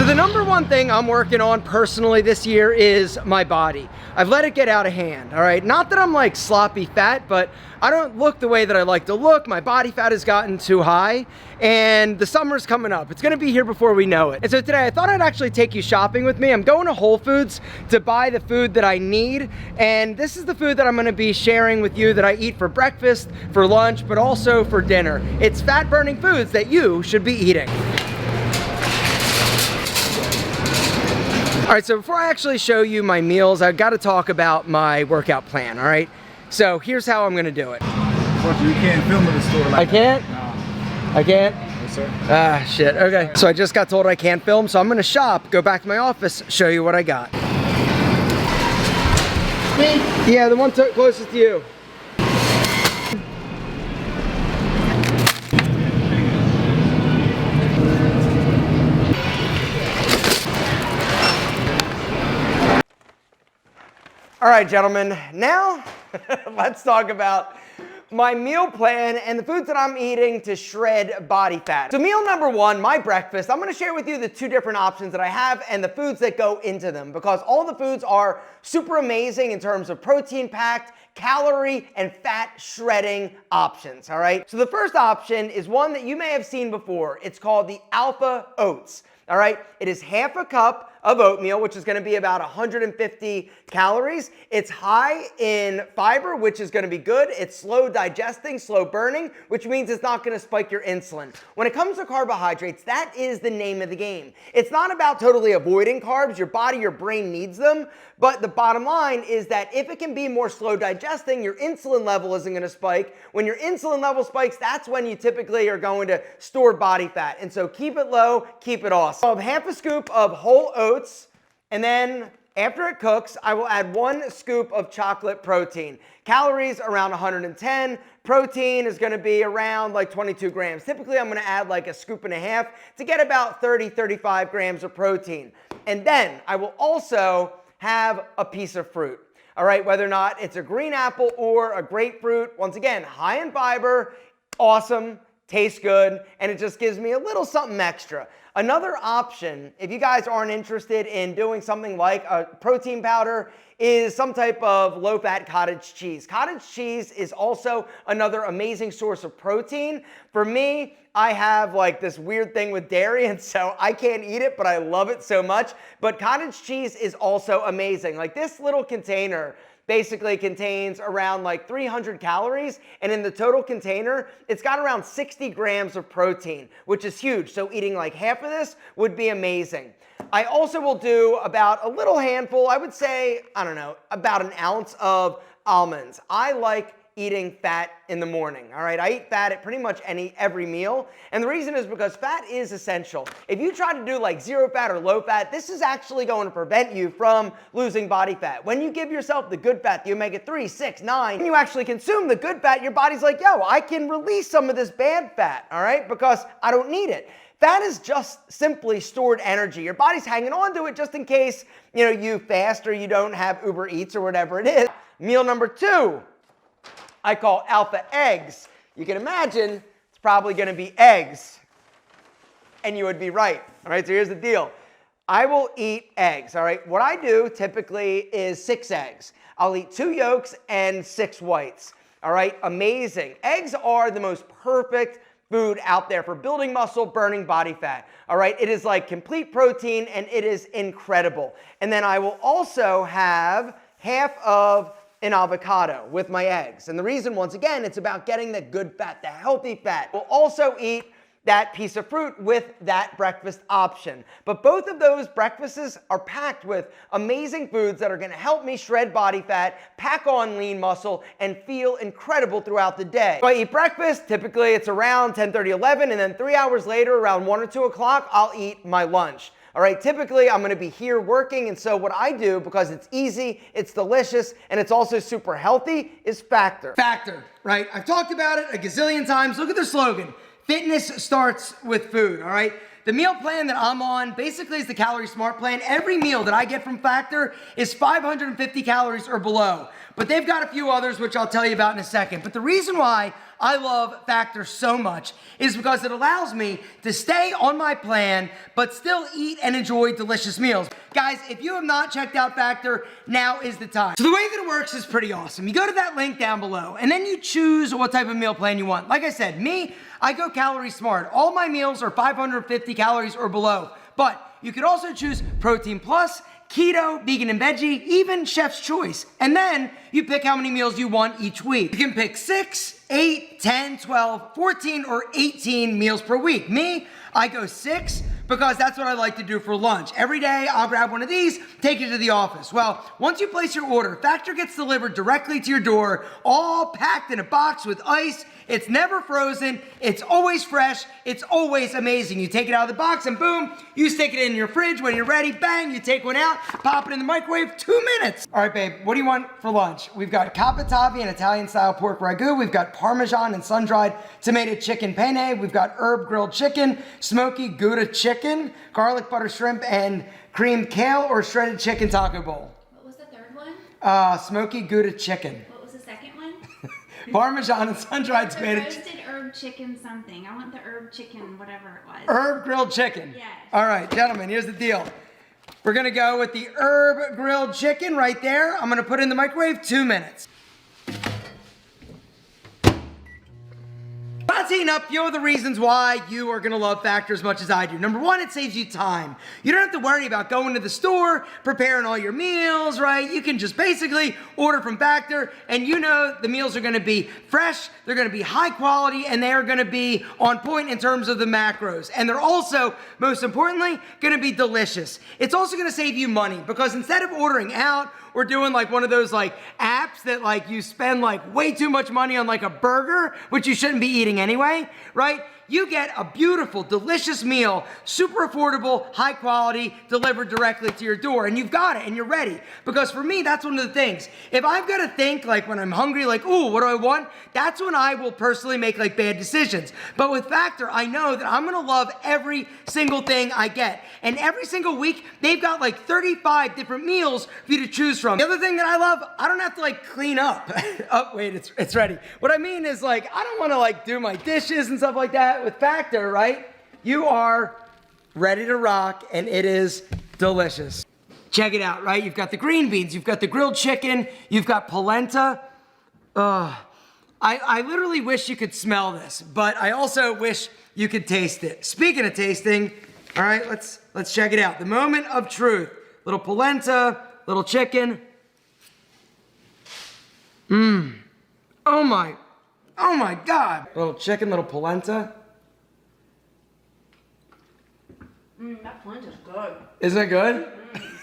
the number one thing I'm working on personally this year is my body. I've let it get out of hand, all right? Not that I'm like sloppy fat, but I don't look the way that I like to look. My body fat has gotten too high, and the summer's coming up. It's gonna be here before we know it. And so today I thought I'd actually take you shopping with me. I'm going to Whole Foods to buy the food that I need, and this is the food that I'm gonna be sharing with you that I eat for breakfast, for lunch, but also for dinner. It's fat-burning foods that you should be eating. All right, so before I actually show you my meals, I've got to talk about my workout plan, all right? So here's how I'm gonna do it. But you can't film in the store like I can't? No. I can't? No, sir. Ah, shit, okay. So I just got told I can't film, so I'm gonna shop, go back to my office, show you what I got. Me? Yeah, the one closest to you. All right, gentlemen, now let's talk about my meal plan and the foods that I'm eating to shred body fat. So meal number one, my breakfast, I'm gonna share with you the two different options that I have and the foods that go into them, because all the foods are super amazing in terms of protein packed, calorie and fat shredding options, all right? So the first option is one that you may have seen before. It's called the Alpha Oats. All right, it is half a cup of oatmeal, which is gonna be about 150 calories. It's high in fiber, which is gonna be good. It's slow digesting, slow burning, which means it's not gonna spike your insulin. When it comes to carbohydrates, that is the name of the game. It's not about totally avoiding carbs. Your body, your brain needs them, but the bottom line is that if it can be more slow digesting, your insulin level isn't gonna spike. When your insulin level spikes, that's when you typically are going to store body fat. And so keep it low, keep it awesome. So I have half a scoop of whole oats, and then after it cooks, I will add 1 scoop of chocolate protein. Calories around 110. Protein is gonna be around like 22 grams. Typically, I'm gonna add like a scoop and a half to get about 30, 35 grams of protein. And then I will also have a piece of fruit. All right, whether or not it's a green apple or a grapefruit, once again, high in fiber, awesome, tastes good, and it just gives me a little something extra. Another option, if you guys aren't interested in doing something like a protein powder, is some type of low-fat cottage cheese. Cottage cheese is also another amazing source of protein. For me, I have like this weird thing with dairy, and so I can't eat it, but I love it so much. But cottage cheese is also amazing. Like this little container basically contains around like 300 calories, and in the total container, it's got around 60 grams of protein, which is huge. So eating like half of this would be amazing. I also will do about a little handful, I would say, I don't know, about an ounce of almonds. I like eating fat in the morning, all right? I eat fat at pretty much every meal, and the reason is because fat is essential. If you try to do like zero fat or low fat, this is actually going to prevent you from losing body fat. When you give yourself the good fat, the omega-3, 6, 9, when you actually consume the good fat, your body's like, yo, I can release some of this bad fat, all right? Because I don't need it. Fat is just simply stored energy. Your body's hanging on to it just in case, you know, you fast or you don't have Uber Eats or whatever it is. Meal number two, I call alpha eggs. You can imagine it's probably gonna be eggs. And you would be right, all right? So here's the deal. I will eat eggs, all right? What I do typically is 6 eggs. I'll eat 2 yolks and 6 whites, all right? Amazing. Eggs are the most perfect food out there for building muscle, burning body fat, all right? It is like complete protein and it is incredible. And then I will also have half of an avocado with my eggs. And the reason, once again, it's about getting the good fat, the healthy fat. We'll also eat that piece of fruit with that breakfast option. But both of those breakfasts are packed with amazing foods that are gonna help me shred body fat, pack on lean muscle, and feel incredible throughout the day. So I eat breakfast, typically it's around 10:30, 11, and then 3 hours later, around 1 or 2 o'clock, I'll eat my lunch. All right, typically I'm gonna be here working, and so what I do, because it's easy, it's delicious, and it's also super healthy, is Factor. Factor, right? I've talked about it a gazillion times. Look at their slogan. Fitness starts with food, all right? The meal plan that I'm on basically is the Calorie Smart plan. Every meal that I get from Factor is 550 calories or below. But they've got a few others, which I'll tell you about in a second. But the reason why I love Factor so much is because it allows me to stay on my plan, but still eat and enjoy delicious meals. Guys, if you have not checked out Factor, now is the time. So the way that it works is pretty awesome. You go to that link down below, and then you choose what type of meal plan you want. Like I said, I go calorie smart. All my meals are 550 calories or below, but you could also choose protein plus, keto, vegan and veggie, even chef's choice. And then you pick how many meals you want each week. You can pick 6, 8, 10, 12, 14, or 18 meals per week. I go 6 because that's what I like to do for lunch. Every day I'll grab one of these, take it to the office. Well, once you place your order, Factor gets delivered directly to your door, all packed in a box with ice. It's never frozen, it's always fresh, it's always amazing. You take it out of the box and boom, you stick it in your fridge. When you're ready, bang, you take one out, pop it in the microwave, 2 minutes. All right, babe, what do you want for lunch? We've got cappatavi and Italian-style pork ragu. We've got Parmesan and sun-dried tomato chicken penne. We've got herb grilled chicken, smoky Gouda chicken, garlic butter shrimp, and creamed kale or shredded chicken taco bowl. What was the third one? Smoky Gouda chicken. What was the second one? Parmesan and sun-dried tomato. Roasted herb chicken something. I want the herb chicken, whatever it was. Herb grilled chicken. Yes. All right, gentlemen, here's the deal. We're gonna go with the herb grilled chicken right there. I'm gonna put it in the microwave, 2 minutes. That's heating up. You know the reasons why you are gonna love Factor as much as I do. Number one, it saves you time. You don't have to worry about going to the store, preparing all your meals, right? You can just basically order from Factor, and you know the meals are gonna be fresh, they're gonna be high quality, and they are gonna be on point in terms of the macros. And they're also, most importantly, gonna be delicious. It's also gonna save you money, because instead of ordering out or doing like one of those like apps that like you spend like way too much money on like a burger, which you shouldn't be eating anyway, right? You get a beautiful, delicious meal, super affordable, high quality, delivered directly to your door, and you've got it and you're ready. Because for me, that's one of the things. If I've got to think like when I'm hungry, like, ooh, what do I want? That's when I will personally make like bad decisions. But with Factor, I know that I'm gonna love every single thing I get. And every single week, they've got like 35 different meals for you to choose from. The other thing that I love, I don't have to like clean up. Oh, wait, it's ready. What I mean is like, I don't wanna like do my dishes and stuff like that. With Factor, right? You are ready to rock, and it is delicious. Check it out, right? You've got the green beans, you've got the grilled chicken, you've got polenta. I literally wish you could smell this, but I also wish you could taste it. Speaking of tasting, all right, let's check it out. The moment of truth. Little polenta, little chicken. Oh my God. Little chicken, little polenta. That polenta's good. Isn't it good?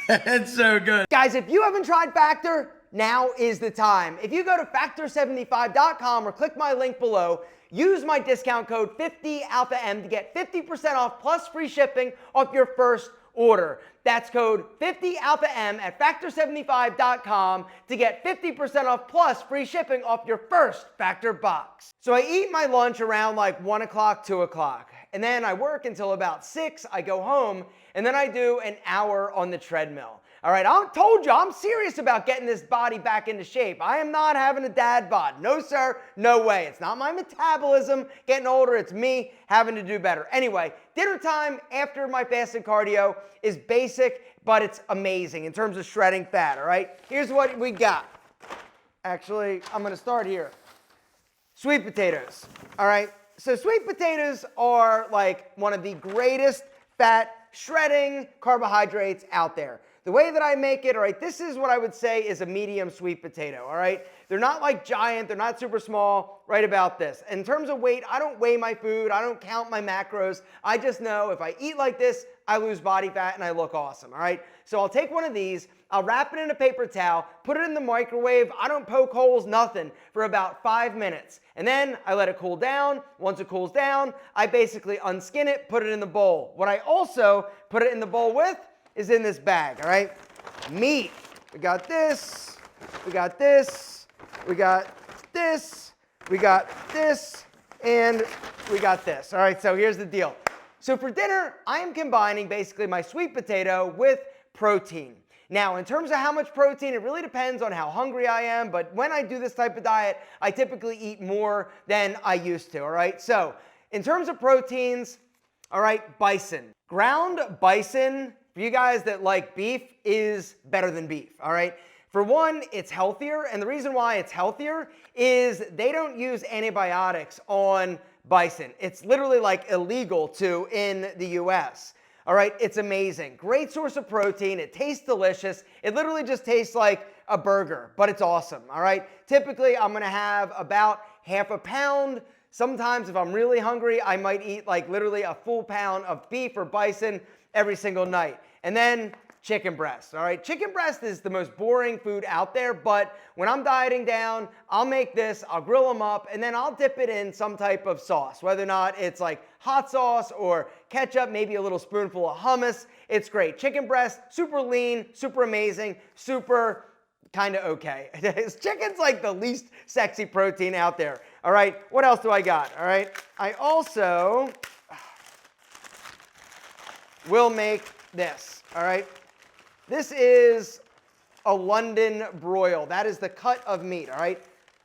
It's so good. Guys, if you haven't tried Factor, now is the time. If you go to factor75.com or click my link below, use my discount code 50AlphaM to get 50% off plus free shipping off your first order. That's code 50AlphaM at factor75.com to get 50% off plus free shipping off your first Factor box. So I eat my lunch around like 1 o'clock, 2 o'clock. And then I work until about 6, I go home, and then I do an hour on the treadmill. All right, I told you, I'm serious about getting this body back into shape. I am not having a dad bod. No, sir, no way. It's not my metabolism getting older, it's me having to do better. Anyway, dinner time after my fasted cardio is basic, but it's amazing in terms of shredding fat, all right? Here's what we got. Actually, I'm gonna start here. Sweet potatoes, all right? So sweet potatoes are like one of the greatest fat shredding carbohydrates out there. The way that I make it, all right, this is what I would say is a medium sweet potato, all right? They're not like giant, they're not super small, right about this. In terms of weight, I don't weigh my food, I don't count my macros. I just know if I eat like this, I lose body fat and I look awesome, all right? So I'll take one of these, I'll wrap it in a paper towel, put it in the microwave, I don't poke holes, nothing, for about 5 minutes. And then I let it cool down. Once it cools down, I basically unskin it, put it in the bowl. What I also put it in the bowl with is in this bag, all right? Meat. We got this, we got this, we got this, we got this, and we got this. All right, so here's the deal. So for dinner, I am combining basically my sweet potato with protein. Now, in terms of how much protein, it really depends on how hungry I am, but when I do this type of diet, I typically eat more than I used to, all right? So, in terms of proteins, all right, bison. Ground bison, for you guys that like beef, is better than beef, all right? For one, it's healthier, and the reason why it's healthier is they don't use antibiotics on bison. It's literally like illegal to in the US. All right, it's amazing. Great source of protein. It tastes delicious. It literally just tastes like a burger, but it's awesome. All right, typically I'm gonna have about half a pound. Sometimes if I'm really hungry, I might eat like literally a full pound of beef or bison every single night. And then chicken breast, all right? Chicken breast is the most boring food out there, but when I'm dieting down, I'll make this, I'll grill them up, and then I'll dip it in some type of sauce, whether or not it's like hot sauce or ketchup, maybe a little spoonful of hummus. It's great. Chicken breast, super lean, super amazing, super kind of okay. Chicken's like the least sexy protein out there. All right, what else do I got? All right, I also will make this, all right? This is a London broil. That is the cut of meat, all right?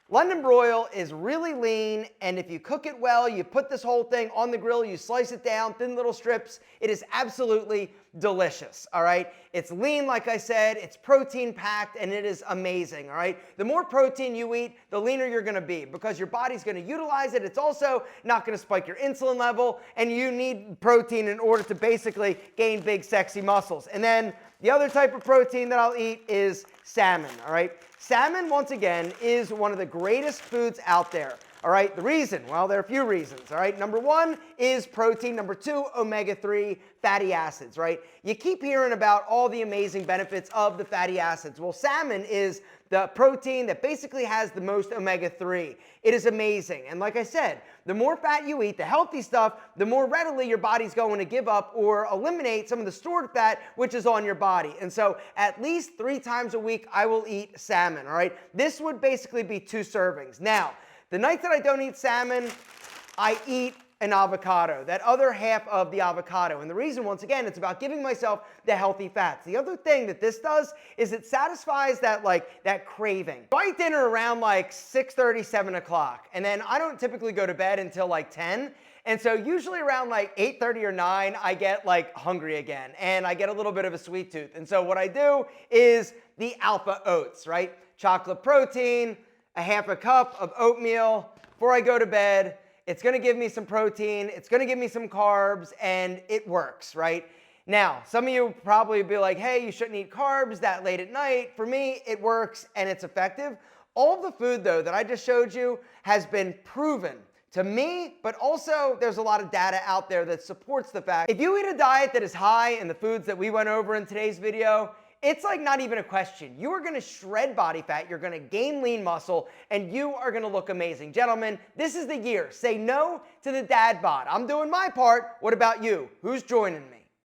London broil is really lean, and if you cook it well, you put this whole thing on the grill, you slice it down, thin little strips, it is absolutely delicious, all right? It's lean, like I said, it's protein packed, and it is amazing, all right? The more protein you eat, the leaner you're gonna be because your body's gonna utilize it. It's also not gonna spike your insulin level, and you need protein in order to basically gain big, sexy muscles. And then the other type of protein that I'll eat is salmon, all right? Salmon, once again, is one of the greatest foods out there, all right? The reason, well, there are a few reasons, all right? Number one is protein. Number two, omega-3 fatty acids, right? You keep hearing about all the amazing benefits of the fatty acids. Well, salmon is the protein that basically has the most omega-3. It is amazing. And like I said, the more fat you eat, the healthy stuff, the more readily your body's going to give up or eliminate some of the stored fat which is on your body. And so at least 3 times a week, I will eat salmon, all right? This would basically be 2 servings. Now, the nights that I don't eat salmon, I eat an avocado, that other half of the avocado. And the reason, once again, it's about giving myself the healthy fats. The other thing that this does is it satisfies that craving. So I eat dinner around like 6:30, 7 o'clock, and then I don't typically go to bed until like 10. And so usually around like 8:30 or 9, I get like hungry again, and I get a little bit of a sweet tooth. And so what I do is the Alpha Oats, right? Chocolate protein, a half a cup of oatmeal before I go to bed. It's gonna give me some protein, it's gonna give me some carbs, and it works, right? Now, some of you probably be like, hey, you shouldn't eat carbs that late at night. For me, it works and it's effective. All of the food, though, that I just showed you has been proven to me, but also there's a lot of data out there that supports the fact if you eat a diet that is high in the foods that we went over in today's video, it's like not even a question. You are gonna shred body fat, you're gonna gain lean muscle, and you are gonna look amazing. Gentlemen, this is the year. Say no to the dad bod. I'm doing my part. What about you? Who's joining me?